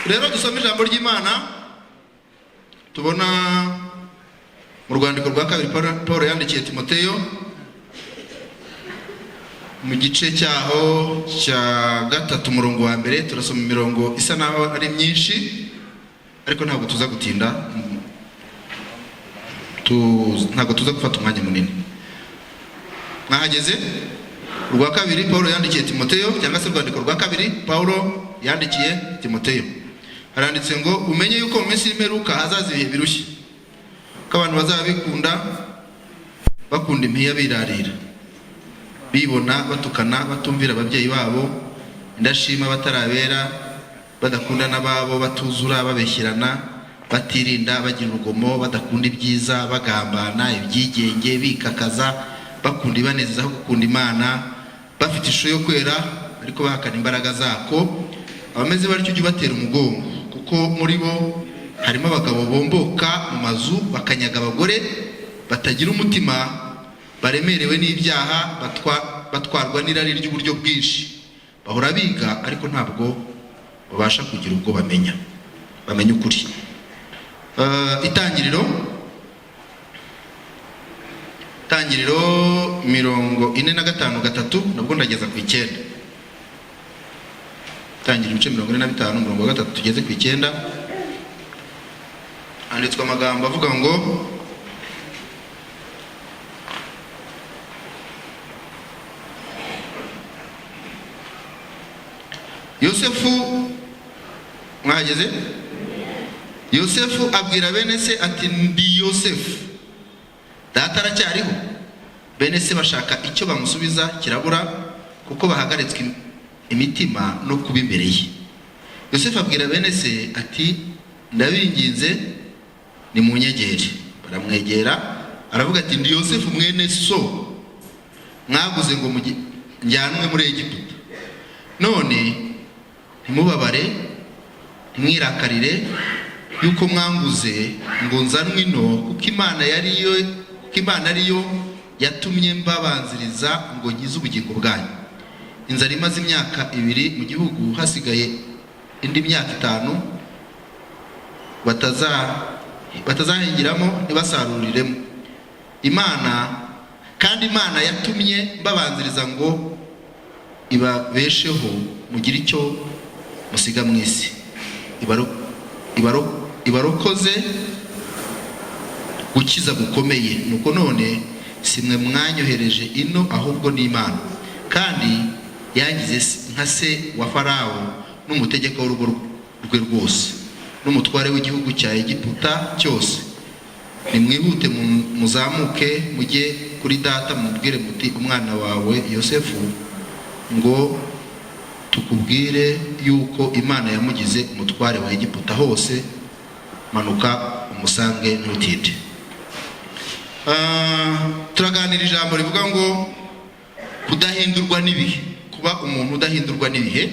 rero dusome ijambo ry'Imana tubona mu rwandiko rwa kabiri Paul yandikiye Timoteyo mu gice cyaho cya 3 umurongo wa mbere. Turasoma imirongo isa naho ari myinshi ariko ntabwo tuza gutinda, ntabwo tuza gufata umwanya munini. Mwahageze? Urwa kabiri Paul yandikiye Timoteyo, cyangwa se urwandiko rwa kabiri Paul yandikiye Timoteyo. Haranditse ngo umenye yuko mu minsi y'imperuka hazaza ibihe birushye, ko abantu bazabikunda bakunda impiya birarira, bibona batukana, batumvira ababyeyi babo, indashima, batarabera, badakunda n'ababo, batuzura, babeshyirana, batirinda, bagira urugomo, badakunda ibyiza, bagambana, ibyigenge, bikakaza, bakunda ibanezeza aho gukunda Imana, bafite ishusho yo kwera ariko bahakana imbaraga zako. Abameze batyo ujye ubatera umugongo, kuko muri bo harimo abagabo bomboka mu mazu bakanyaga abagore, batagira umutima, baremerewe n'ibyaha, batwarwa n'irari ry'uburyo bwinshi, bahora biga ariko ntabwo babasha kugira ubwo bamenya ukuri. Itangiriro 45:3 nabwo ndageza ku 9. Itangiriro 45:3 umurongo wa 3 tugeze ku 9. Handitswe amagambo avuga ngo Yosefu, mwahageze? Yosefu abwira bene se ati ndi Yosefu, data aracyariho? Bene se bashaka icyo bamusubiza kirabura, kuko bahagaritswe imitima no kuba imbere ye. Yosefu abwira bene se ati ndabinginze ni munyegere. Baramwegera, aravuga ati ndi Yosefu mwene so mwaguze ngo njyanwe muri Egiputa. None ntimubabare, ntimwirakarire yuko mwanguze ngo nzanwe ino, kuko Imana ariyo yatumye mbabanziriza ngo nkize ubugingo bwanyu. Inzara imaze imyaka 2 mu gihugu, hasigaye indi myaka 5 batazahingiramo ntibasaruriremo. Kandi Imana yatumye mbabanziriza ngo ibabesheho mugire icyo musiga mu isi, ibarokoze gukiza gukomeye. Nuko none simwe mwanyohereje ino, ahubwo ni Imana, kandi yangize nka se wa Farawo n'umutegeka w'urugo rwe rwose n'umutware w'igihugu cya Egiputa cyose. Nimwihute muzamuke mujye kuri data mubwire muti umwana wawe Yosefu ngo tukubwire yuko Imana yamugize umutware wa Egiputa hose, manuka umusange ntutinde. Turaganira ijambo rivuga ngo kudahindurwa n'ibihe, kuba umuntu udahindurwa n'ibihe.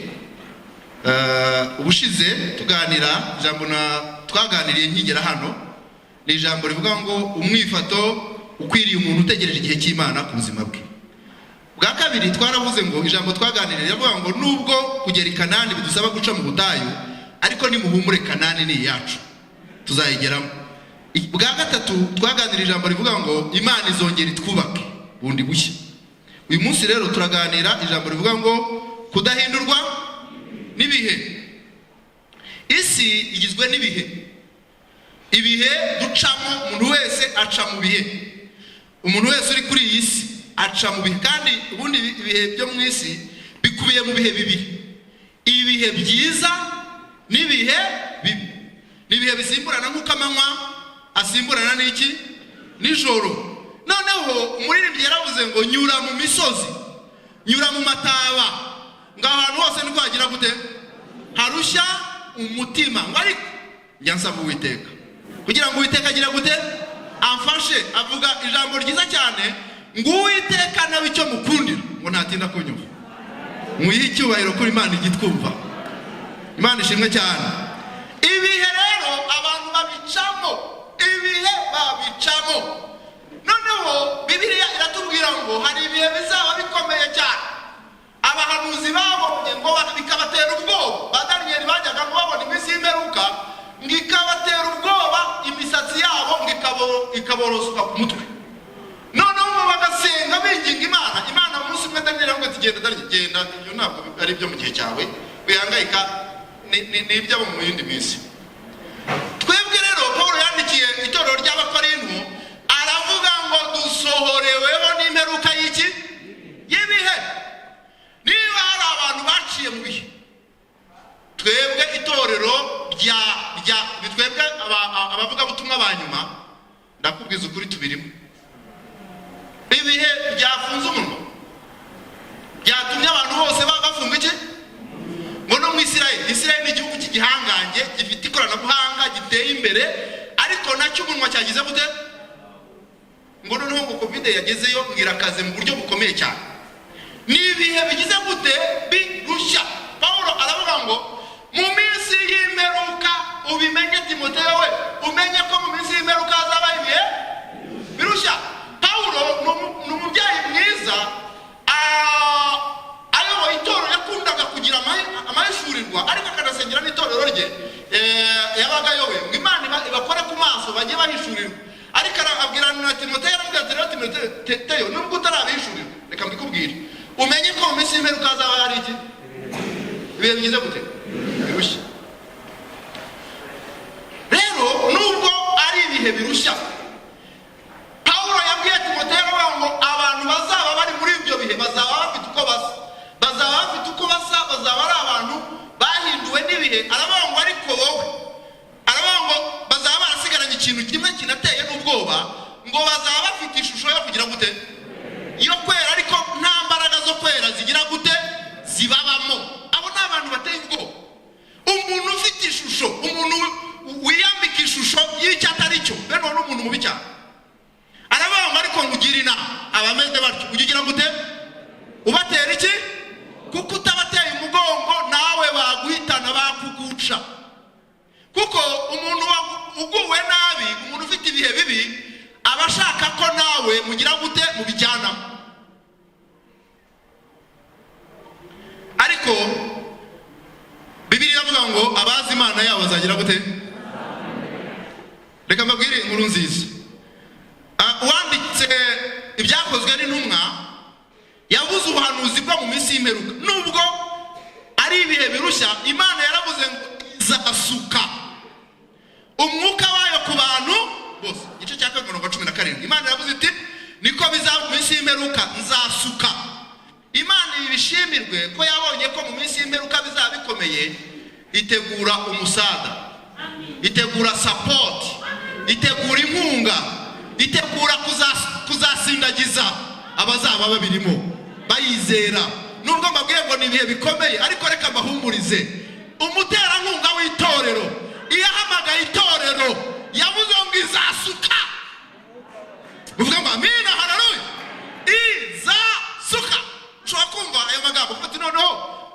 Ubushize tuganira ijambo twaganiriye nkigera hano, ni ijambo rivuga ngo umwifato ukwiriye umuntu utegereje igihe cy'Imana ku buzima bwe. Bwa kabiri twaravuze ngo ijambo twaganiriye rivuga ngo nubwo kugera i Kanani bidusaba guca mu butayu, ariko nimuhumure Kanani ni iyacu, tuzayigeramo. Bwa gatatu twaganiriye ijambo rivuga ngo Imana izongera itwubake bundi bushya. Uyu munsi rero turaganira ijambo rivuga ngo kudahindurwa n'ibihe. Isi igizwe n'ibihe, ibihe ducamo, umuntu wese aca mu bihe. Umuntu wese uri kuri iyi si aca mu bihe, kandi ubundi ibihe byo mu isi bikubiye mu bihe bibiri: ibihe byiza n'ibihe bibi. N'ibihe bisimburana nk'uko amanywa asimburana n'iki nijoro. Noneho umuririmbyi yaravuze ngo nyura mu misozi, nyura mu mataba, ngo ahantu hose niko hagira gute, harushya umutima. Ngo ariko njya nsaba Uwiteka kugira ngo Uwiteka agira gute, amfashe. Avuga ijambo ryiza cyane ngo Uwiteka nawe icyo mukundira ngo ntatinda kunyumva. Muyihe icyubahiro kuri Imana igitwumva. Imana ishimwe cyane. Ibihe rero abantu babicamo, ibihe babicamo. Noneho Bibiliya iratubwira ngo hari ibihe bizaba bikomeye cyane. Abahanuzi babonye ngo bikabatera ubwoba. Ba Daniyeli bajyaga babona iminsi ikaborosoka ku mutwe, noneho bagasenga binginga Imana umunsi umwe Daniel ngo genda iyo ntabwo ari byo mu gihe cyawe, wihangayika ni ibyabo mu yindi minsi. Twebwe rero Paulo yandikiye itorero ry'Abakorinto aravuga ngo dusohoreweho n'imperuka y'iki y'ibihe. Niba hari abantu baciye mu bihe, twebwe itorero twebwe abavuga butumwa ba nyuma, ndakubwiza ukuri tubirimo. Ibihe byafunze umunwa, byatumye abantu bose bafunga iki ngo no mu Isirayeli ni igihugu cy'igihangange gifite ikoranabuhanga giteye imbere, ariko nacyo umunwa cyagize gute ngo noneho ngo covid yagezeyo ngirakaze mu buryo bukomeye cyane. Ni ibihe bigize gute birushya. Paulo aravuga ngo mu minsi y'imperuka ubimenye Timoteyo we, umenye ko mu minsi y'imperuka hazaba ibihe birushya. Paulo ni umubyeyi mwiza, ayoboye itorero yakundaga kugira amahishurirwa, ariko akanasengera n'itorero rye yabaga ayoboye ngo Imana ibakore ku maso bajye bahishurirwa. Ariko arabwira na Timoteyo, aramubwira ati Timoteyo, nubwo utarabihishurirwa reka mbikubwire, umenye ko mu minsi y'imperuka hazaba hari iki ibihe bigize gute birushya. Rero nubwo ari ibihe birushya, Paulo yabwiye Timoteyo ngo abantu bazaba bari muri ibyo bihe bazaba bafite uko basa, bazaba ari abantu bahinduwe n'ibihe. Aravuga ngo ariko wowe, aravuga ngo bazaba barasigaranye ikintu kimwe kinateye n'ubwoba, ngo bazaba bafite ishusho yo kugira gute yo kwera, ariko nta mbaraga zo kwera zigira gute zibabamo. Abo ni abantu bateye ubwoba. Umuntu ufite ishusho, umuntu wiyambika ishusho y'icyo atari cyo, bene uwo ni umuntu mubi cyane. Aravuga ngo ariko ngugira inama abameze batyo, ugira gute ubatera iki, kuko utabateye umugongo nawe baguhitana bakuguca. Kuko umuntu uguwe nabi, umuntu ufite ibihe bibi, aba ashaka ko nawe mugira gute mubijyanamo. Ariko Bibiliya iravuga ngo abazi Imana yabo bazagira gute. Reka mbabwire inkuru nziza. Uwanditse ibyakozwe n'intumwa yavuze ubuhanuzi bwo mu minsi y'imperuka. Nubwo ari ibihe birushya, Imana yaravuze ngo izasuka umwuka wayo ku bantu bose. Igice cya 17 Imana yaravuze iti niko bizaba mu minsi y'imperuka, nzasuka. Imana ibishimirwe ko yabonye ko mu minsi y'imperuka bizaba bikomeye, itegura umusada, itegura support, itegura inkunga, itegura kuzasindagiza abazaba babirimo bayizera. Nubwo mbabwiye ngo ni ibihe bikomeye, ariko reka mbahumurize, umuterankunga w'itorero iyo ahamagaye itorero yavuze ngo izasuka. Uvuga ngo amina, haleluya, izasuka. Ushobora kumva ayo magambo ufite noneho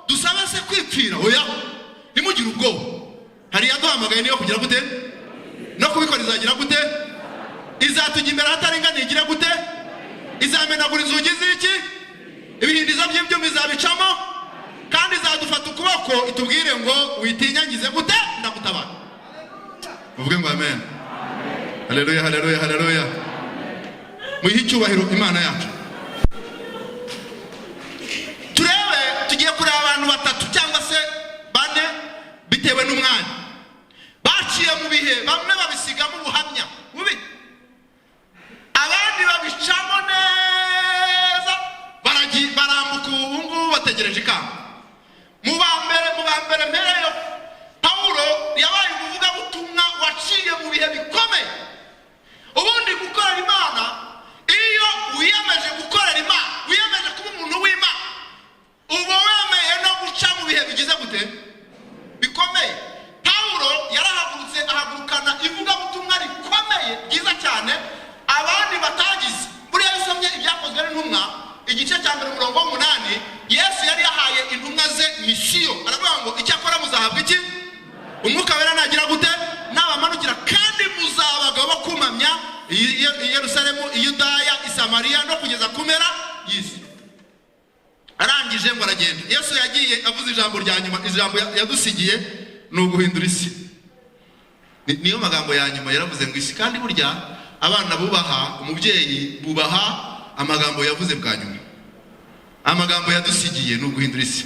dusabe se kwipfira, oya nimugire ubwoba. Hari yaduhamagaye niyo kugira gute no kubikora, izagira gute, izatujya imbere hataringaniye, igira gute, izamenagura inzugi z'iki, ibihindizo by'ibyuma izabicamo, kandi izadufata ukuboko itubwire ngo witinyangize gute ndagutabara. Uvuge ngo amen. Haleluya, haleluya, haleluya. Muyihe icyubahiro Imana yacu. Turebe, tugiye kureba abantu batatu cyangwa se bane bitewe n'umwanya baciye mu bihe, bamwe babisigamo ubuhamya bubi, abandi babicamo neza, barambuka ubu ngubu bategereje ikamba. Mu ba mbere mpereyo, Paulo yabaye umuvugabutumwa waciye mu bihe bikomeye. Ubundi gukorera Imana, iyo wiyemeje gukorera Imana, wiyemeje kuba umuntu w'Imana, uba wemeye no guca mu bihe bigize gute bikomeye. Paulo yarahagurutse, ahagurukana ivugabutumwa rikomeye ryiza cyane abandi batagize. Buriya bisomye ibyakozwe n'intumwa igice cya 8, Yesu yari yahaye intumwa ze misiyo. Aravuga ngo icyakora muzahabwa iki, umwuka wera nagira gute nabamanukira, kandi muzabaga bo kumamya i Yerusalemu, i Yudaya, i Samariya no kugeza kumera y'isi. Arangije ngo aragenda. Yesu yagiye avuze ijambo rya nyuma, ijambo yadusigiye ni uguhindura isi. Niyo magambo ya nyuma yaravuze ngo isi, kandi burya abana bubaha umubyeyi, bubaha amagambo yavuze bwa nyuma. Amagambo yadusigiye no guhindura isi.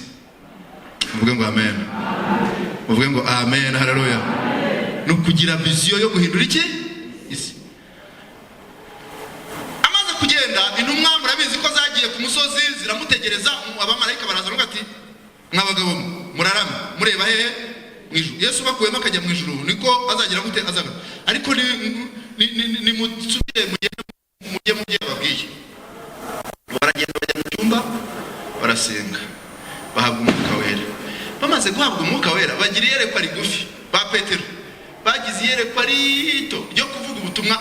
Muvuge ngo amen. Muvuge ngo amen. Haleluya. No kugira vision yo guhindura iki isi. Amaze kugenda intumwa murabizi ko zagiye ku musozi ziramutegereza, abamarayika baraza ati mwabagabo murarame mureba hehe mwijuru. Yesu bakuyemo akajya mu ijuru niko azagira gute azaga. Ariko ni mutsubire mujye babwiye. Baragenda bajya mu cyumba barasenga bahabwa umwuka wera. Bamaze guhabwa umwuka wera bagira iyerekwa rigufi. Ba Petero bagize iyerekwa rito ryo kuvuga ubutumwa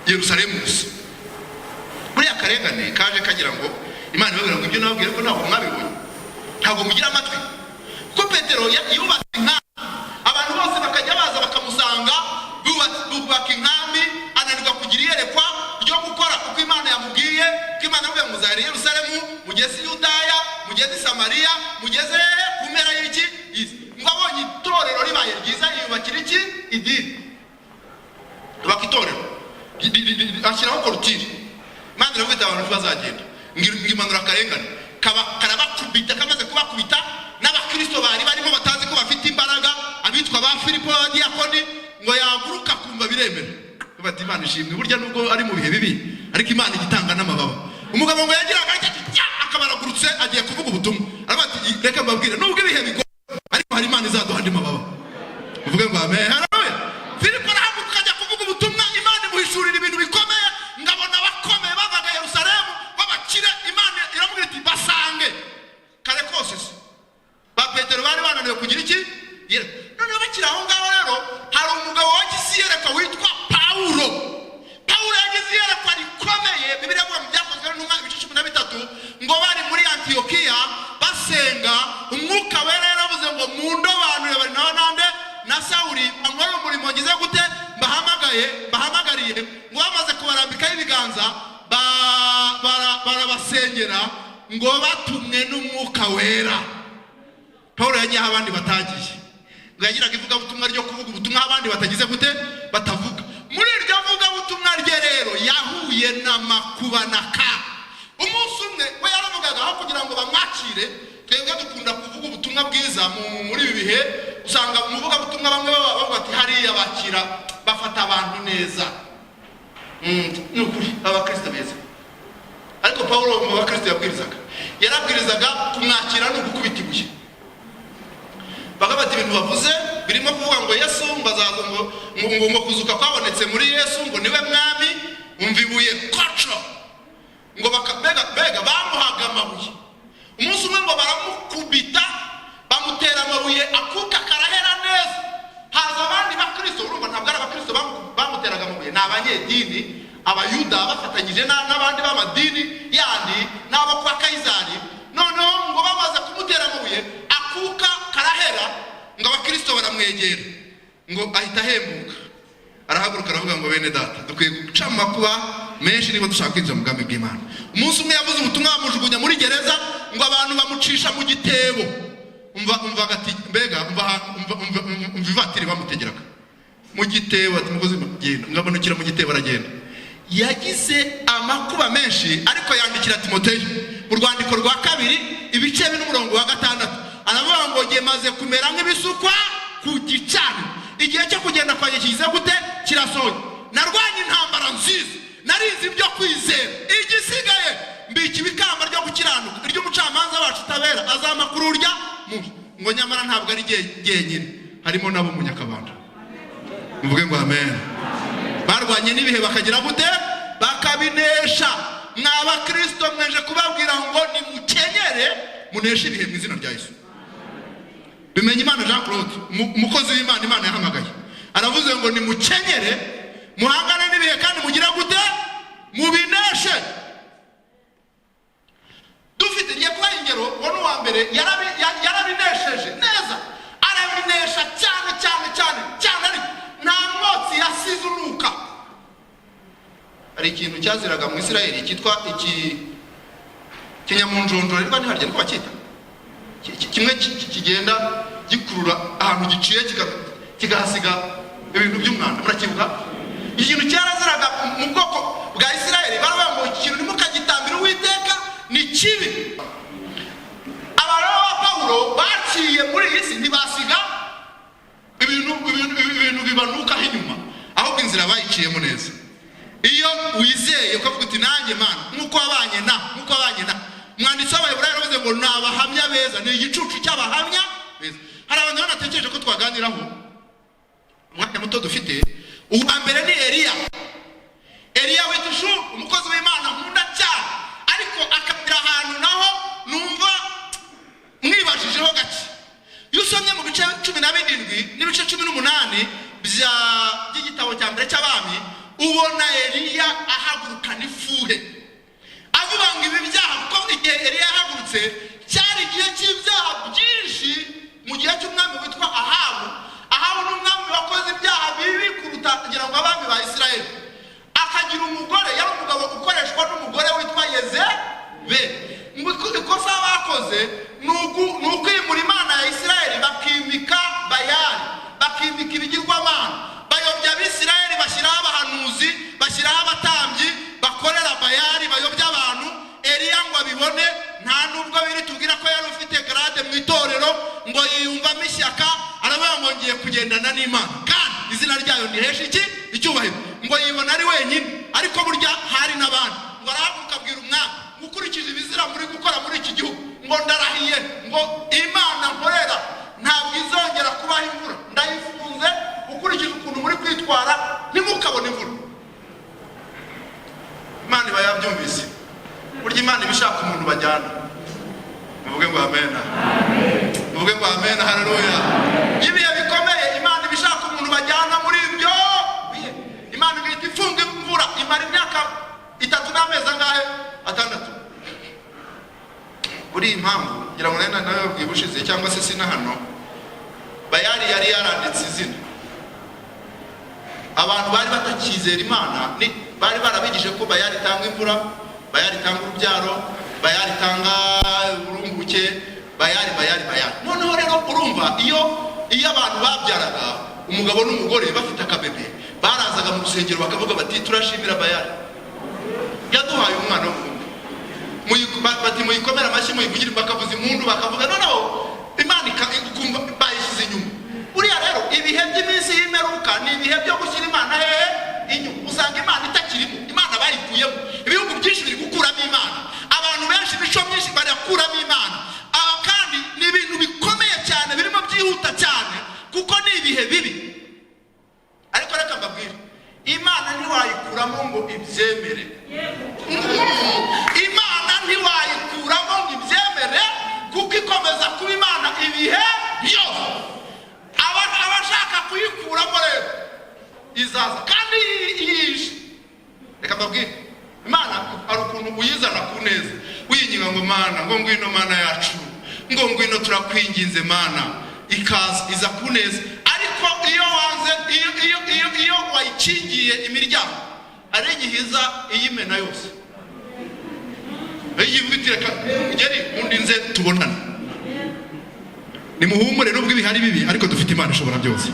Yerusalemu gusa. Muri akarengane kaje kagira ngo Imana ibabwira ngo ibyo nababwira ko ntabwo mwabibonye, ntabwo mugira amatwi. Kuko Petero yubatse inkambi, abantu bose bakajya baza bakamusanga bubaka inkambi, ananirwa kugira iyerekwa ryo gukora kuko Imana yamubwiye ko Imana yamubwiye ngo muzahera Yerusalemu, mugeze Yudaya, mugeze Samariya, mugeze ku mpera y'iki ngo abonye itorero ribaye ryiza yubakira iki idini. Bubaka itorero ashyiraho korutire. Imana iravuga abantu bazagenda ngimanura akarengane karabakubita, kamaze kubakubita n'abakristo bari barimo batazi ko bafite imbaraga, abitwa ba Filipo Diakoni, ngo yaguruka kumva biremera. Bati Imana ishimwe, burya nubwo ari mu bihe bibi ariko Imana igitanga n'amababa. Umugabo ngo yagiraga akabaragurutse agiye kuvuga ubutumwa, arabati reka mbabwire nubwo ibihe bigo ariko hari Imana izaduha andi mababa. Uvuge ngo amen. Haleluya. Filipo arahaguruka ajya kuvuga ubutumwa, Imana imuhishurira ibintu bikomeye, ngabona abakomeye bavaga Yerusalemu babakire. Imana iramubwira iti basange kare kose. Ba Petero bari bananiwe kugira iki none bakira aho ngaho. Rero hari umugabo wagize iyerekwa witwa Paulo. Paulo yagize iyerekwa rikomeye. Bibiliya ivuga mu Byakozwe n'Intumwa ibice 13 ngo bari muri Antiyokiya basenga, umwuka wera yaravuze ngo mu ndobanure bari nande na Sawuli ankora umurimo ngize gute bahamagariye ngo bamaze kubarambikaho ibiganza barabasengera ngo batumwe n'umwuka wera. Paulo yagiye abandi batagiye, ngo yagiraga ivuga ubutumwa ryo kuvuga ubutumwa abandi batagize gute batavuga. Muri iryo vuga ubutumwa rye rero yahuye n'amakuba naka. Umunsi umwe we yaravugaga aho kugira ngo bamwakire. Twebwe dukunda kuvuga ubutumwa bwiza muri ibi bihe, usanga mu vuga ubutumwa bamwe bavuga ati hariya bakira bafata abantu neza. Nukuri abakristo beza. Ariko Paulo mu bakristo yarabwirizaga kumwakira no gukubita ibuye. Bagabati ibintu bavuze birimo kuvuga ngo Yesu mbazaza ngo kuzuka kwabonetse muri Yesu ngo niwe mwami, umva ibuye koco ngo bega bamuhaga amabuye. Umunsi umwe ngo baramukubita bamutera amabuye akuka karahera neza. Haza abandi bakristo, urumva ntabwo ari abakristo bamuteraga amabuye, ni abanyedini abayuda bafatanyije n'abandi b'amadini yandi n'abo kwa Kaisari. Noneho ngo bamaze kumutera amabuye akuka karahera, ngo abakristo baramwegera ngo ahita ahembuka, arahaguruka aravuga ngo bene data dukwiye guca amakuba menshi niba dushaka kwinjira mu bwami bw'Imana. Umunsi umwe yavuze ubutumwa bamujugunya muri gereza, ngo abantu bamucisha mu gitebo. Umva gati mbega umva ivatiri bamutegeraga mu gitebo, ati mukozi genda, ngabonukira mu gitebo aragenda. Yagize amakuba menshi, ariko yandikira Timoteyo mu rwandiko rwa 2 ibice 7:6 aravuga ngo ngiye maze kumera nk'ibisukwa ku gicana, igihe cyo kugenda kwa kigize gute kirasohoye. Narwanye intambara nziza, narinze ibyo kwizera, igisigaye mbiki bikamba ryo gukiranuka iryo umucamanza wacu tabera azamakuru urya ngo nyamara ntabwo ari genyine, harimo nabo mu Nyakabanda. Muvuge ngo amen. Barwanye n'ibihe bakagira gute bakabinesha. Mwaba Kristo mweje kubabwira ngo ni mukenyere muneshe ibihe mu izina rya Yesu. Bimenye Imana Jean Claude umukozi w'Imana, Imana yahamagaye aravuze ngo ni mukenyere muhangane n'ibihe kandi mugira gute mubineshe. Dufite ngiye kuba ingero wono wa mbere yarabinesheje neza, arabinesha cyane ari nta mwotsi yasize unuka. Hari ikintu cyaziraga mu Isirayeli cyitwa kinyamunjonjoro, rero ntiharya ko bakita kimwe kigenda gikurura ahantu giciye kigahasiga ibintu by'umwanda. Murakivuga ikintu cyaraziraga mu bwoko bwa Isirayeli baravuga ngo ikintu nimukagitambira Uwiteka ni kibi. Abana ba Pawulo baciye muri iyi si ntibasiga ibintu bibanukaho inyuma, ahubwo inzira bayiciyemo neza. Iyo wizeye ukavuga uti nanjye Mana nkuko wabanye na umwanditsi w'Abayiburayi yaravuze ngo ni abahamya beza, ni igicucu cy'abahamya beza. Hari abantu banatekereje ko twaganiraho umwanya muto dufite. Uwa mbere ni Eliya w'itishu, umukozi w'Imana nkunda cyane, ariko akagira ahantu naho numva mwibajijeho gake. Iyo usomye mu bice 17 n'ibice 18 by'igitabo cya mbere cy'Abami, ubona Eliya ahagurukana ifuhe avuga ngo ibi byaha, kuko igihe Eliya yahagurutse cyari igihe cy'ibyaha byinshi mu gihe cy'umwami witwa Ahabu n'umwami wakoze ibyaha bibi kuruta kugira ngo abami ba Isirayeli. Akagira umugore, yari umugabo ukoreshwa n'umugore witwa Yezebe. Ikosa bakoze ni ukwimura Imana ya Isirayeli bakimika Bayali, bakimika ibigirwamana, bayobya Abisirayeli, bashyiraho abahanuzi, bashyiraho abatambyi bakorera Bayali, bayobya abantu. Eliya ngo abibone, nta nubwo biri tubwira ko yari ufite grade mu itorero ngo yiyumvamo ishyaka, aravuga ngo ngiye kugendana n'Imana, kandi izina ryayo ndihesha iki icyubahiro, ngo yibona ari wenyine, ariko burya hari n'abandi. Ngo arahaguruka abwira umwami, ukurikije ibizira muri gukora muri iki gihugu, ngo ndarahiye ngo Imana nkorera ntabwo izongera kubaho imvura, ndayifunze ukurikije ukuntu muri kwitwara ntimukabone imvura. Imana iba yabyumvise. Burya Imana ibishaka umuntu bajyana. Muvuge ngo amen. Muvuge ngo amen. Haleluya. Ibihe bikomeye Imana ibishaka umuntu bajyana muri ibyo bihe. Imana ibita ifunga imvura imara imyaka 3 n'amezi angahe? 6. Buri impamvu ngira ngo nawe bwibushize cyangwa se sina hano, Bayali yari yaranditse izina. Abantu bari batakizera Imana, bari barabigije ko Bayali itanga imvura, Bayali itanga urubyaro, Bayali itanga urumbuke, Bayali. Noneho rero urumva iyo abantu babyaraga umugabo n'umugore bafite akabebe, barazaga mu rusengero bakavuga bati turashimira Bayali yaduhaye umwana w'umuhungu, bati muyikomera amashyi muyivugire, bakavuza impundu, bakavuga noneho Imana ikumva bayishyize inyuma. Buriya rero ibihe by'iminsi y'imperuka ni ibihe byo gushyira Imana hehe inyuma. Usanga Imana itakirimo, Imana bayikuyemo. Ibihugu byinshi biri gukuramo Imana, abantu benshi imico myinshi barakuramo Imana. Kandi ni ibintu bikomeye cyane, birimo byihuta cyane, kuko ni ibihe bibi. Ariko reka mbabwire, Imana ntiwayikuramo ngo ibyemere. Imana ntiwayikuramo ngo ibyemere, kuko ikomeza kuba Imana ibihe byose. Abashaka kuyikuramo rero izaza kandi yishe. Reka mbabwire, Imana ari ukuntu uyizana ku neza, uyinginga ngo Mana, ngo ngwino Mana yacu, ngo ngwino turakwinginze Mana, ikaza iza ku neza. Ariko iyo wanze, iyo wayikingiye imiryango, ari igihe iza iyimena yose. Yivutire ngeri undinze tubonana. Nimuhumure nubwo ibihari bibi, ariko dufite Imana ishobora byose.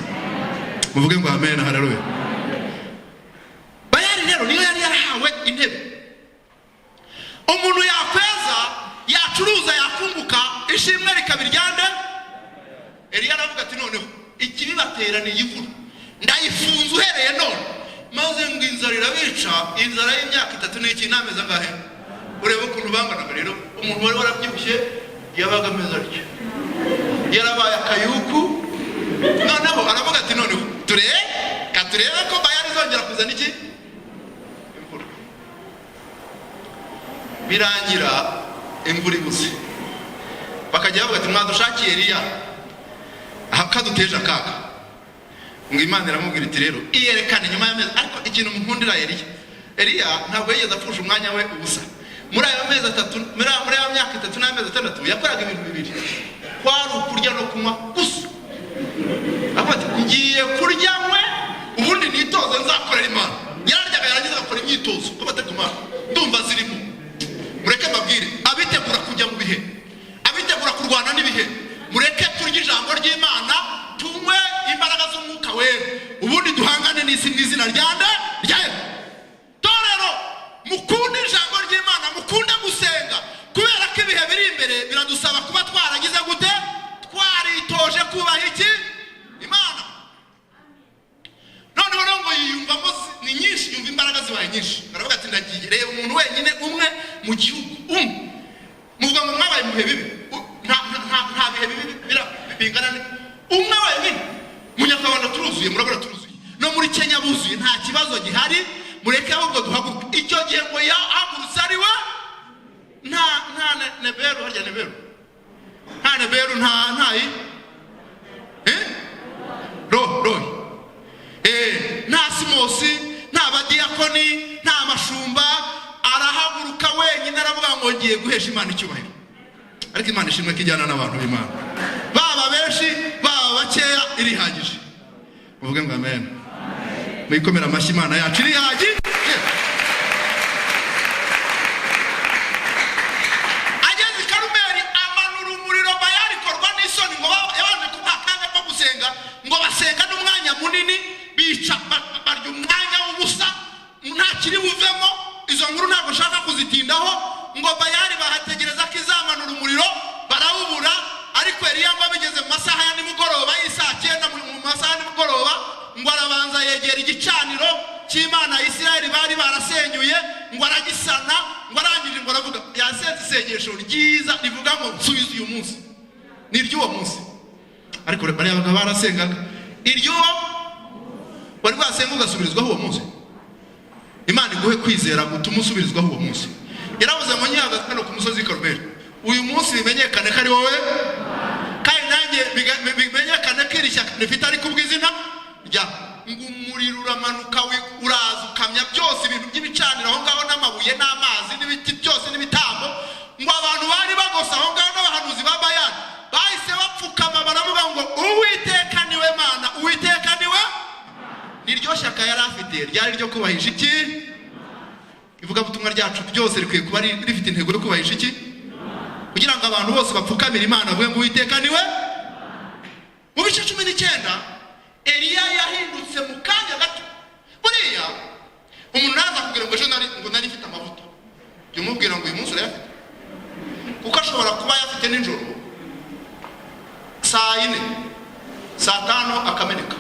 Muvuge ngo amen. Haleluya. Bayali rero niyo yari yarahawe intebe. Umuntu yakweza, yacuruza, yakunguka, ishimwe rikabiryande. Eliya aravuga ati noneho ikibibateraniye imvura ndayifunze uhereye none, maze ngo inzara irabica, inzara y'imyaka 3 n'iki n'amezi angahe. Urebe ukuntu banganaga rero. Umuntu wari warabyibushye yabaga ameza atyo, yarabaye akayuku. Noneho aravuga ati noneho turebe ko Bayali izongera kuzana iki imvura. Birangira imvura ibuze, bakajya bavuga ati mwadushakiye Eliya akaduteje akaga. Ngo Imana iramubwira iti rero iyerekane nyuma y'amezi. Ariko ikintu mukundira Eliya ntabwo yigeze apfusha umwanya we ubusa. Muri ayo mezi 3, muri ayo myaka 3 n'amezi 6 yakoraga ibintu bibiri, kwari ukurya no kunywa gusa. Afati ngiye kurya mwe ubundi nitoze nzakorera Imana. Yararyaga yarangiza akora imyitozo ko bateguma ndumva zirimo. Mureke mbabwire, abitegura kujya mu bihe, abitegura kurwana n'ibihe, mureke turya ijambo ry'Imana, tunywe imbaraga z'umwuka wera, ubundi duhangane n'isi n'izina ryande mu gihugu muvuga ngo mwabaye mu bihe bibi nta bihe bibi bingana umwe wenyine mu Nyakabanda turuzuye murabura turuzuye no muri Kenya buzuye nta kibazo gihari mureke ahubwo duhaguruka icyo gihe ngo yahagurutse ari we nta Neberu harya Neberu nta Neberu ntayi rohi nta Simosi nta badiyakoni nta mashumba arahaguruka wenyine aravuga ngo ngiye guhesha Imana icyubahiro ariko Imana ishimwe kijyana n'abantu b'Imana baba benshi baba bakeya irihagije uvuge ngo amen mwikomera amashyi Imana yacu irihagije ageze i Karumeli amanura umuriro Bayali korwa n'isoni ngo yabanje kubakanga ko gusenga ngo basenga n'umwanya munini bica barya umwanya w'ubusa nta kiri buvemo izo nkuru ntabwo nshaka kuzitindaho ngo Bayali bahategereza ko izamanura umuriro barawubura ariko Eliya ngo bigeze mu masaha ya nimugoroba y'isaa 9 mu masaha ya nimugoroba ngo arabanza yegera igicaniro cy'Imana ya Isirayeli bari barasenyuye ngo aragisana ngo arangije ngo aravuga yasenze isengesho ryiza rivuga ngo nsubize uyu munsi ni ry'uwo munsi ariko bari abaga barasengaga iryo bari basenga ugasubirizwaho uwo munsi Imana iguhe kwizera gutuma usubirizwaho uwo munsi yaravuze ngo nyaga kano ku musozi Karumeli uyu munsi bimenyekane ko ari wowe kandi nanjye bimenyekane ko iri shyaka rifite ari kubw'izina rya ngumuriro uramanuka uraza ukamya byose ibintu by'ibicaniro aho ngaho n'amabuye n'amazi n'ibiti byose n'ibitambo ngo abantu bari bagose aho ngaho n'abahanuzi ba Bayali bahise bapfukama baravuga ngo Uwiteka niwe Mana Uwiteka niwe niryo shyaka yari afite ryari ryo kubahisha iki ivuga butumwa ryacu byose rikwiye kuba rifite intego yo kubahisha iki kugira ngo abantu bose bapfukamira Imana bavuge ngo Uwiteka niwe mu bice 19 Eliya yahindutse mu kanya gato buriya umuntu naza kugira ngo ejo nari mfite amavuta yumubwira ngo uyu munsi urayafite kuko ashobora kuba yafite nijoro saa 4 saa 5 akameneka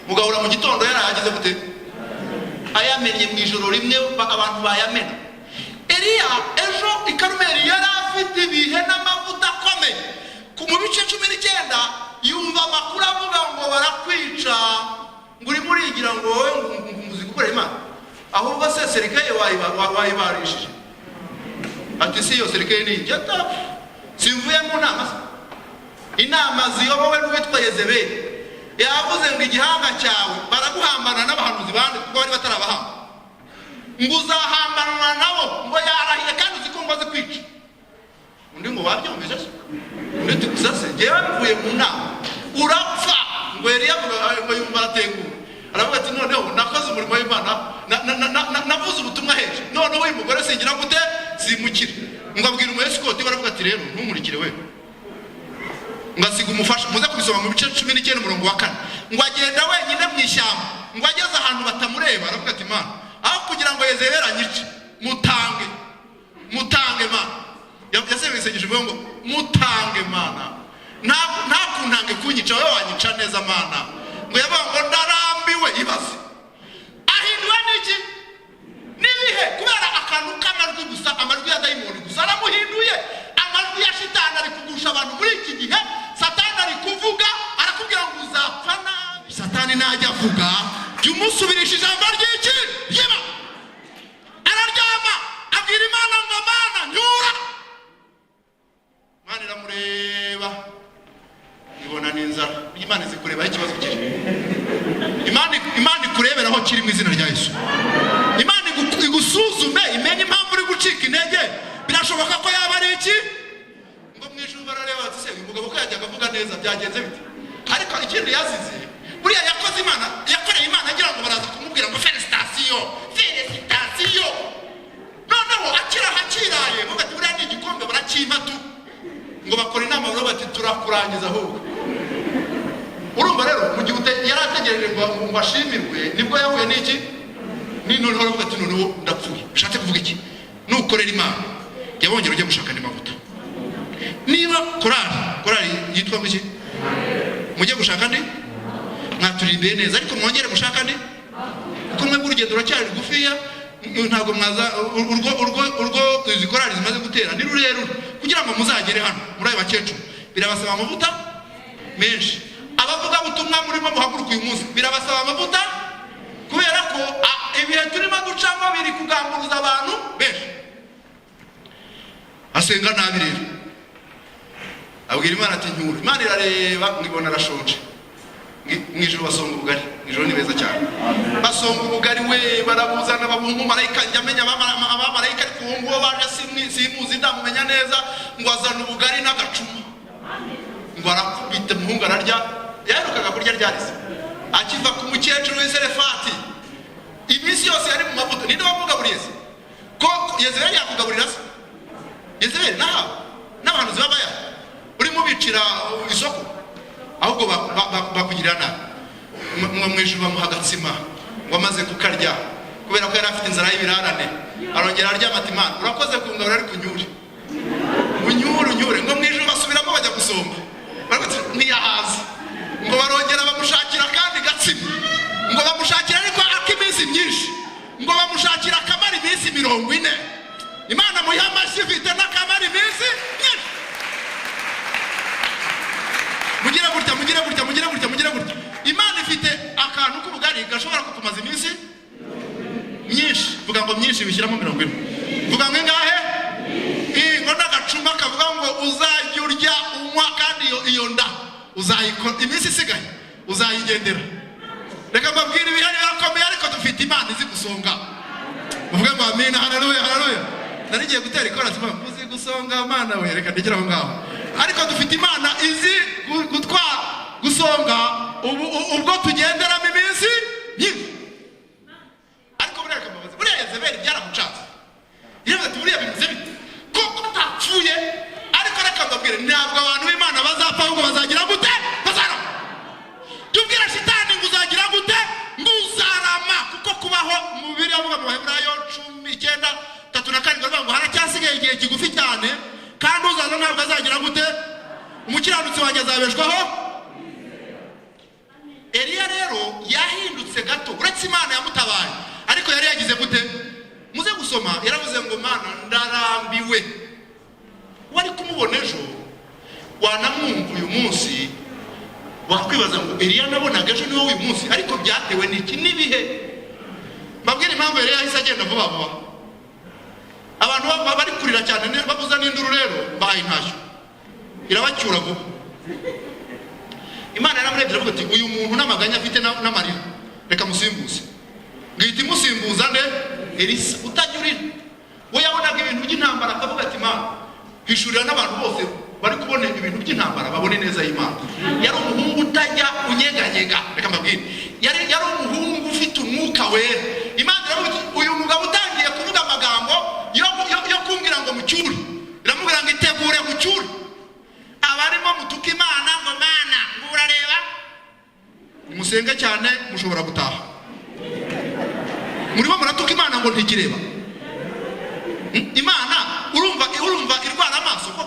mugahura mu gitondo yarahageze gute ayamenye mu ijoro rimwe abantu bayamena Eliya ejo i Karumeli yari afite ibihe n'amavuta akomeye mu bice 19 yumva amakuru avuga ngo barakwica ngo urimo urigira ngo wowe muzi gukora Imana ahubwo se serikeye wayibarishije ati si yo serikeye ni njyata simvuye mu inama ziyobowe n'uwitwa Yezebeli yavuze ngo igihanga cyawe baraguhambana n'abahanuzi bandi kuko bari batarabahamba ngo uzahambanwa nabo ngo yarahiye kandi uzi ko ngo azi kwica undi ngo wabyumvise se undi tukusase ngewe mvuye mu nama urapfa ngo Eliya avuga ngo yumva aratenguwe aravuga ati noneho nakoze umurimo w'Imana navuze ubutumwa heje noneho uyu mugore singira gute simukire ngo abwira umuyesikoti baravuga ati rero ntumurikire we ngasiga umufasha muze kubisoma mu bice 19 umurongo wa 4 ngo agenda wenyine mu ishyamba ngo ageze ahantu batamureba aravuga ati Mana aho kugira ngo Yezebeli anyice mutange Mana yasebye isengesho ngo mutange Mana nta kuntange kunyica wowe wanyica neza Mana ngo yavuga ngo ndarambiwe ibaze ahinduwe n'iki nibihe kubera akantu k'amajwi gusa amajwi ya dayimoni gusa aramuhinduye amajwi ya shitani ari kugusha abantu muri iki gihe Satani ari kuvuga arakubwira ngo uzapfa nabi Satani najya avuga byumusubirisha ijambo ry'iki ry'Imana araryama abwira Imana ngo Mana nyura Imana iramureba ibona n'inzara Imana izi kureba ikibazo kiri Imana ikureberaho kiri mu izina rya Yesu Imana igusuzume imenye impamvu uri gucika intege birashoboka ko yaba ari iki ngo mwijuru barareba ati se umugabo ko yajyaga avuga neza byagenze bite ariko ikindi yazize buriya yakoze Imana yakoreye Imana agira ngo baraza kumubwira ngo felicitation noneho hakiraye ngo ati buriya ni igikombe barakimatu ngo bakora inama baro bati turakurangiza ahubwo urumva rero mu gihe yarategereje ngo ashimirwe nibwo yahuye n'iki noneho aravuga ati noneho ndapfuye ushatse kuvuga iki nukorera Imana yabongera ujya gushaka n'amavuta niba korali yitwa iki mujye gushaka ndi mwaturimbiye neza ariko mwongere gushaka ndi kuko mwe urugendo ruracyari rugufiya ntabwo mwaza urwo izi korali zimaze gutera ni rurerure kugira ngo muzagere hano muri ayo bakecuru birabasaba amavuta menshi. Abavuga butumwa murimo muhaguruka uyu munsi birabasaba amavuta kubera ko ibihe turimo ducamo biri kugamburuza abantu benshi. Asenga nabi rero abwira Imana ati nyura. Imana irareba ngibona arashonje. Mwijuru basonga ubugari, mwijuru ni beza cyane. Basonga ubugari we barabuzana babungu marayika njamenya abamarayika ariko ngo baje simuzi ndamumenya neza ngo azana ubugari n'agacuma. Ngo arakubita muhungu ararya yarukaga kurya ryarize. Akiva ku mukecuru w'Isarefati. Iminsi yose yari mu mavuta. Ninde wamugaburiye se? Ko Yezebeli yakugaburira se? Yezebeli n'abantu zibabaya. Urimo bicira isoko. Ahubwo bakugirira nabi. Mwijuru bamuha agatsima ngo amaze kukarya kubera ko yari afite inzara y'ibirarane. Arongera arya ati Imana urakoze kungaburira ariko unyure ngo mwijuru basubiramo bajya gusomba. Barati niyahazi ngo barongera bamushakira kandi gatsima ngo bamushakira ariko akiminsi myinshi ngo bamushakira akamara iminsi 40. Imana muyamashi ifite n'akamara iminsi myinshi. Mugire gutya. Imana ifite akantu k'ubugari gashobora kukumaza iminsi myinshi. Vuga ngo myinshi bishyiramo 40. Vuga ngo ngahe ngo n'agacuma kavuga ngo uzajya urya unywa kandi iyo nda uzayikora iminsi isigaye uzayigendera. Reka mbabwire ibihari birakomeye ariko dufite Imana izi gusonga. Uvuge ngo amen. Haleluya. Narigiye gutera ikora ati muzi gusonga Imana we reka ndekera aho ngaho. Ariko dufite Imana izi gusonga ubwo tugenderamo iminsi myinshi. Ariko bureka mbabazi buriya Yezebeli byaramucanze. Yewe ati buriya bimeze bite ko utapfuye. Ariko reka mbabwire ntabwo abantu b'Imana bazapfa ahubwo bazagira gute bazarama. Tubwira shitani ngo uzagira gute nguzarama kuko kubaho mu bibiri avuga mu Baheburayo 19:3 bavuga ngo haracyasigaye igihe kigufi cyane kandi uzaza ntabwo azagira gute umukiranutsi wanjye azabeshwaho. Eliya rero yahindutse gato uretse Imana yamutabaye ariko yari yagize gute muze gusoma yaravuze ngo Mana ndarambiwe. Wari kumubona ejo wanamwumva uyu munsi wakwibaza ngo Eliya nabonaga ejo niwe uyu munsi ariko byatewe n'iki nibihe. Mbabwira impamvu Eliya yahise agenda vuba. Abantu bari kurira cyane babuza n'induru rero bahaye intashyo irabacyura vuba. Imana yaramurebye iravuga ati uyu muntu n'amaganya afite n'amarira reka musimbuze. Ngihita imusimbuza nde Elisa utanyurira. We yabonaga ibintu by'intambara akavuga ati Imana hishurira n'abantu bose bari kubona ibintu by'intambara babone neza y'Imana. Yari umuhungu utajya unyeganyega. Reka mbabwire yari umuhungu ufite umwuka wera. Imana iravuga ati uyu mugabo utangiye kuvuga amagambo yo kumbwira ngo mucyure iramubwira ngo itegure mucyure. Abarimo mutuka Imana ngo Mana ngo urareba musenge cyane mushobora gutaha. Murimo muratuka Imana ngo ntigireba. Imana urumva irwara amaso ko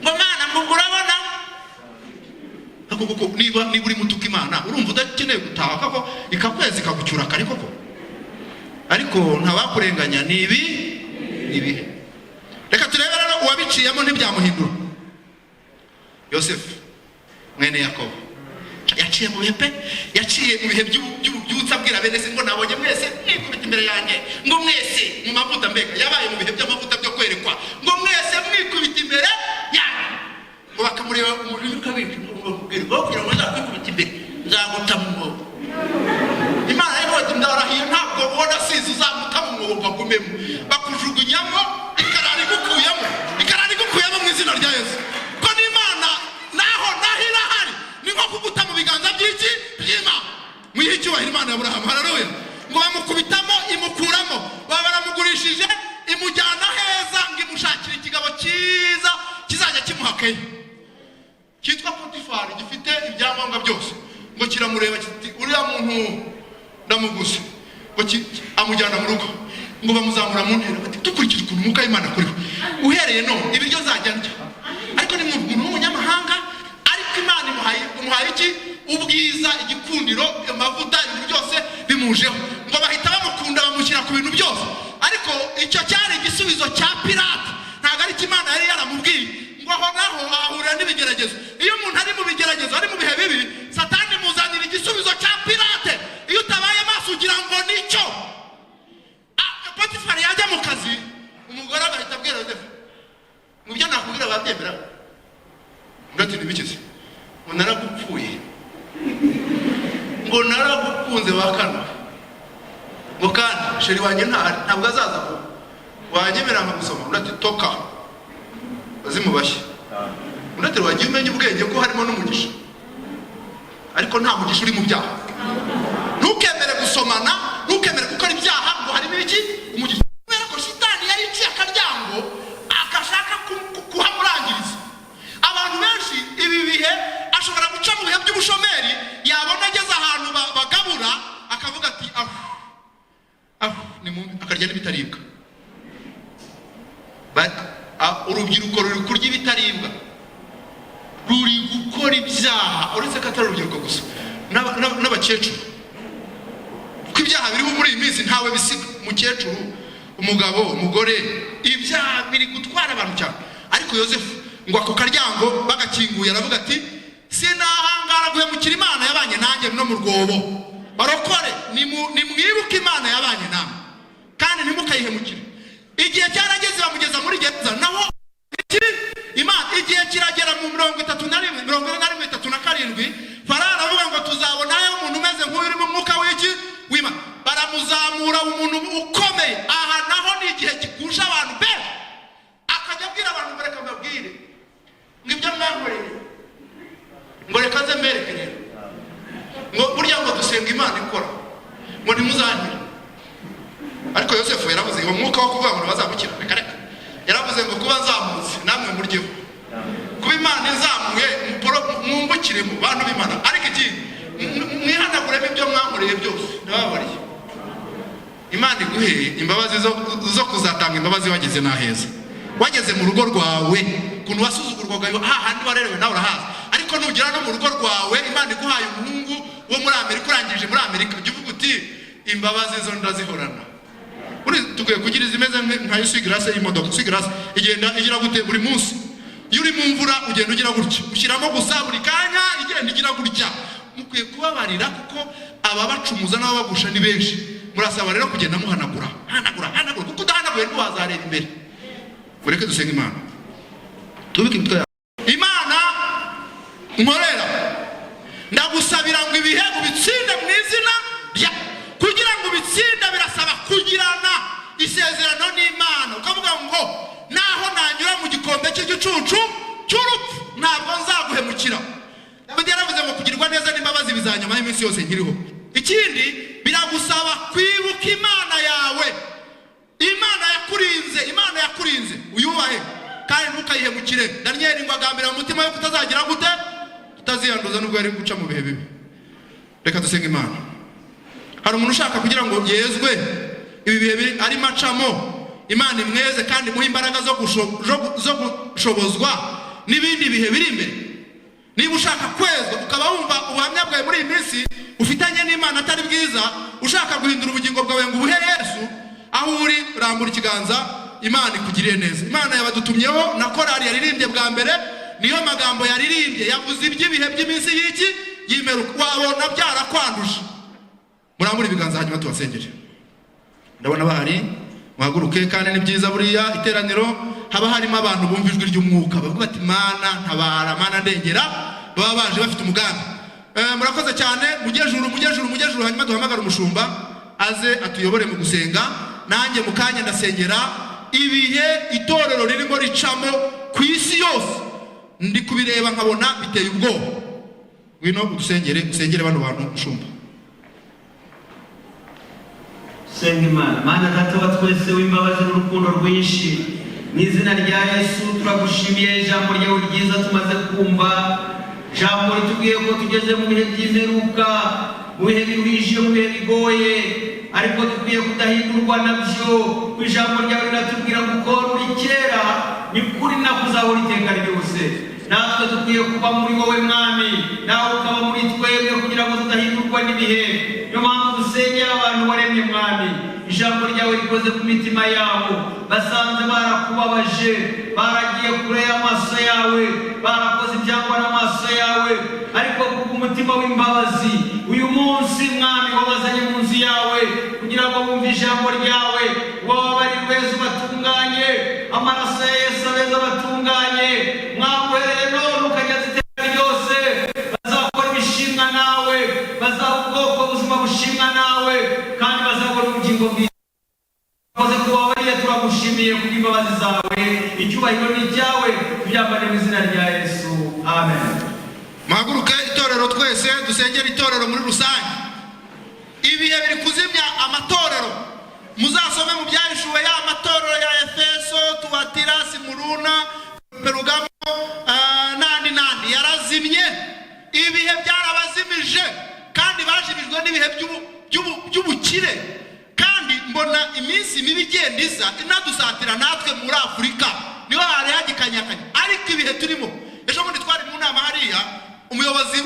ngo Mana ngo urabona kuko niba uri mutuka Imana urumva udakeneye gutaha koko ikakwezi kagucyura kari koko. Ariko ntabakurenganya nibi. Reka turebe rero uwabiciyemo ntibyamuhindura. Yosefu mwene Yakobo yaciye mu bihe yaciye mu bihe by'ububyutsa abwira bene se ngo nabonye mwese mwikubita imbere yanjye ngo mwese mu mavuta mbega yabaye mu bihe by'amavuta byo kwerekwa ngo mwese mwikubita imbere yanjye ngo bakamureba umuriro kabiri ngo kugira ngo nzakwikubita imbere nzaguta mu mwobo. Imana rero ati ndarahiye ntabwo ubona sizi uzamuta mu mwobo bagumemo bakujugunyamo ikarari gukuyemo mu izina rya Yesu. Ko n'Imana naho nahirahari ni nko kuguta mu biganza by'iki by'Imana. Muyihe icyubahiro Imana ya Aburahamu. Haleluya. Ngo bamukubitamo imukuramo baba baramugurishije imujyana heza ngo imushakire ikigabo cyiza kizajya kimuhakeye cyitwa Potifari gifite ibyangombwa byose. Ngo kiramureba kiti uriya muntu ndamuguze ngo amujyana mu rugo ngo bamuzamura mu ntera bati dukurikije ukuntu umwuka w'Imana kuriho uhereye no ibiryo zajya ndya. Ariko ni umuntu w'umunyamahanga ariko Imana imuhaye iki ubwiza igikundiro amavuta ibintu byose bimujeho ngo bahita bamukura baramukunda bamushyira ku bintu byose, ariko icyo cyari igisubizo cya Pilato, ntabwo ari Imana yari yaramubwiye ngo aho ngaho ahahurira n'ibigeragezo. Iyo umuntu ari mu bigeragezo, ari mu bihe bibi, Satani muzanira igisubizo cya Pilato. Iyo utabaye maso ugira ngo nicyo. Potifari yajya mu kazi, umugore agahita abwira Yosefu ngo ibyo nakubwira babyemera. Ngati nibikize ngo naragupfuye, ngo naragukunze wakana, ngo kandi sheri wanjye ntabwo azaza ko wanyemera nkagusoma. Ngati toka bazimubashye. Ngati wagiye umenya ubwenge ko harimo n'umugisha, ariko nta mugisha uri mu byaha. Ntukemere gusomana, ntukemere gukora ibyaha ngo harimo iki umugisha. Kubera ko Shitani yariciye akaryango akashaka kuhamurangiriza. Abantu benshi ibi bihe ashobora guca mu bihe by'ubushomeri, yabona ageze ahantu bagabura akavuga ati ni mu akarya n'ibitaribwa. Urubyiruko ruri kurya ibitaribwa, ruri gukora ibyaha, uretse ko atari urubyiruko gusa, n'abakecuru. Kuko ibyaha biriho muri iyi minsi ntawe bisiga. Umukecuru, umugabo, umugore, ibyaha biri gutwara abantu cyane. Ariko Yosefu ngo ako karyango bagakinguye aravuga ati sinahangara guhemukira Imana yabanye nanjye no mu rwobo. Barokore nimwibuke Imana yabanye namwe kandi ntimukayihemukire. Igihe cyarageze bamugeza muri gereza, naho Imana igihe kiragera mu 31 37 Farawo aravuga ngo tuzabonayo umuntu umeze nk'uri mu mwuka w'iki w'Imana. Baramuzamura umuntu ukomeye. Aha naho ni igihe gikusha abantu benshi, akajya abwira abantu ngo reka mbabwire ngo ibyo mwankoreye ngo reka nze mbereke rero ngo burya ngo dusenga Imana ikora ngo ntimuzanyire. Ariko Yosefu yaravuze ngo umwuka wo kuvuga ngo bazamukira, reka yaravuze ngo kuba nzamutse namwe muryeho, kuba Imana izamuye mwungukire mu bantu b'Imana. Ariko iki mwihanaguremo ibyo mwankoreye byose ndababariye. Imana iguhe imbabazi zo kuzatanga imbabazi wageze naheza, wageze mu rugo rwawe, kuntu wasuzugurwaga hahandi warerewe nawe urahaza. Ariko nugera no mu rugo rwawe, Imana iguhaye umuhungu wo muri Amerika, urangije muri Amerika, ujye uvuga uti imbabazi zo ndazihorana. Tukwiye kugira izimeze nka Swigrase y'imodoka. Swigrase igenda igira gute buri munsi. Iyo uri mu mvura ugenda ugira gutya, ushyiramo gusa buri kanya igenda igira gutya. Mukwiye kubabarira kuko ababacumuza n'ababagusha ni benshi. Murasaba rero kugenda muhanagura kuko udahanaguye ntiwazareba imbere. Mureke dusenga Imana, tubike imitwe Imana nkorera. Ndagusabira ngo ibihe ubitsinde mu izina rya, kugira ngo ubitsinde birasaba kugirana isezerano n'Imana. Ukavuga ngo naho nanyura mu gikombe cy'igicucu cy'urupfu ntabwo nzaguhemukira. Dawidi yaravuze ngo kugirwa neza n'imbabazi bizanyuma y'iminsi yose nkiriho. Ikindi biragusaba kwibuka Imana yawe. Imana yakurinze uyubahe kandi ntukayihemukire. Daniel ngo agambira mu mutima yo kutazagira gute, tutaziyanduza nubwo yari guca mu bihe bibi. Reka dusenga Imana. Hari umuntu ushaka kugira ngo yezwe ibi bihe ari macamo, Imana imweze kandi muhe imbaraga zo gushobozwa n'ibindi bihe biri imbere. Niba ushaka kwezwa ukaba wumva ubuhamya bwawe muri iyi minsi ufitanye n'Imana atari bwiza, ushaka guhindura ubugingo bwawe ngo ubuhe Yesu, aho uri rambura ikiganza, Imana ikugiriye neza. Imana yabadutumyeho na korali yaririmbye bwa mbere, niyo magambo yaririmbye yavuze iby'ibihe by'iminsi y'iki y'imperuka. Wabona byarakwanduje. Murambura ibiganza hanyuma tubasengere. Ndabona bahari, muhaguruke. Kandi ni byiza buriya iteraniro haba harimo abantu bumva ijwi ry'umwuka bavuga bati Mana ntabara, Mana ndengera, baba baje bafite umugambi. Murakoze cyane. Mujyejuru hanyuma duhamagara umushumba aze atuyobore mu gusenga. Nanjye mu kanya ndasengera ibihe itorero ririmo ricamo ku isi yose. Ndi kubireba nkabona biteye ubwoba. Ngwino usengere bano bantu umushumba. Senga Imana. Mana data wa twese w'imbabazi n'urukundo rwinshi, mu izina rya Yesu turagushimiye ijambo ryawe ryiza tumaze kumva. Jambo ritubwiye ko tugeze mu bihe by'imperuka, mu bihe biruhije, mu bihe bigoye, ariko dukwiye kudahindurwa nabyo. Ijambo ryawe riratubwira ngo uko uri kera ni kuri nakuzahora iteka ryose. Natwe dukwiye kuba muri wowe Mwami, nawe ukaba muri twebwe kugira ngo tudahindurwa n'ibihe. niyo mpamvu dusengera abantu waremye mwami, ijambo ryawe rikoze ku mitima yabo, basanze barakubabaje, baragiye kure y'amaso yawe, barakoze ibyangwa n'amaso yawe, ariko kubw'umutima w'imbabazi uyu munsi mwami wabazanye mu nzu yawe kugira ngo bumve ijambo ryawe, wababari wese batunganye, amaraso ya Yesu abeza batunganye, mwamuhereye none ukageza iteka ryose, bazakora ibishimwa nawe, bazaba ubwoko buzima bushimwa nawe, kandi bazakora ubugingo bwiza. Koze kubabariye turagushimiye kubw'imbabazi zawe, icyubahiro ni icyawe, tubyambare mu izina rya Yesu, amen. Muhaguruke itorero twese dusengera itorero muri rusange. Ibihe biri kuzimya amatorero, muzasome mu byahishuwe ya matorero ya Efeso, Tuatira, Simuruna, Perugamo, nandi yarazimye. Ibihe byarabazimije kandi bajimijwe n'ibihe by'ubukire, kandi mbona iminsi mibi igenda iza inadusatira natwe muri Afurika, niho hari hagikanyakanya. Ariko ibihe turimo, ejo bundi twari mu nama hariya, umuyobozi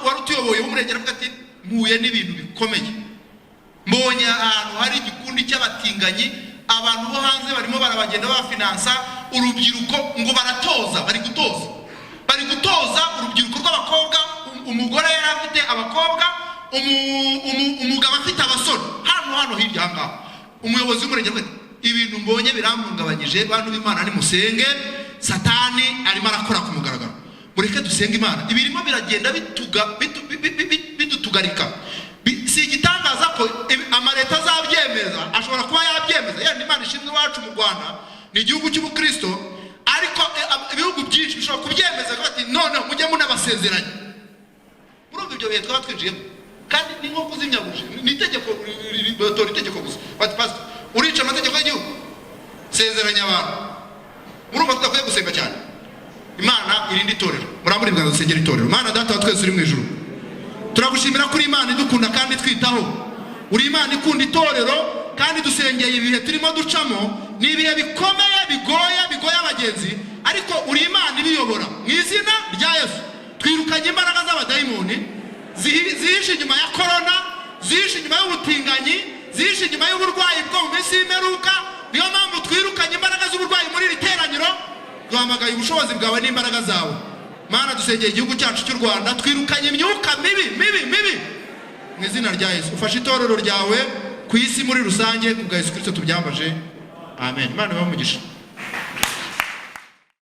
wari utuyoboye w'umurengera avuga ati mpuye n'ibintu bikomeye, mbonye ahantu hari igikundi cy'abatinganyi, abantu bo hanze barimo barabagenda bafinansa urubyiruko, ngo bari gutoza urubyiruko rw'abakobwa. Umugore yari afite abakobwa, umugabo afite abasore, hano hirya ahangaha. Umuyobozi w'umurengera avuga ati ibintu mbonye birampungabanyije, bantu b'Imana nimusenge, Satani arimo arakora ku mugaragaro, mureke dusenge Imana. Ibirimo biragenda bidutugarika. Si igitangaza ko amaleta azabyemeza, ashobora kuba yabyemeza, yenda Imana ishimwe iwacu mu Rwanda ni igihugu cy'ubukristo, ariko ibihugu byinshi bishobora kubyemeza bati noneho mujye munabasezeranye. Urumva ibyo bihe twaba twinjiyemo, kandi ni nko kuzimya buji, ni itegeko, batora itegeko gusa bati pastor urica amategeko y'igihugu, sezeranya abantu. Murumva tudakwiye gusenga cyane. Imana irindi itorero, murambura ibwanza dusengera itorero. Mana data wa twese uri mu ijuru, turagushimira kuri Imana idukunda kandi twitaho. Uri Imana ikunda itorero, kandi dusengeye ibihe turimo ducamo ni ibihe bikomeye bigoye abagenzi, ariko uri Imana ibiyobora. Mu izina rya Yesu twirukanye imbaraga z'abadayimoni zihishe inyuma ya korona, zihishe inyuma y'ubutinganyi, zihishe inyuma y'uburwayi bwo mu minsi y'imperuka. Niyo mpamvu twirukanye imbaraga z'uburwayi muri iri teraniro, duhamagaye ubushobozi bwawe n'imbaraga zawe. Mana dusengeye igihugu cyacu cy'u Rwanda, twirukanye imyuka mibi mu izina rya Yesu. Ufashe itorero ryawe ku isi muri rusange, kubwa Yesu Kristo tubyambaje, amen. Imana ibahe umugisha.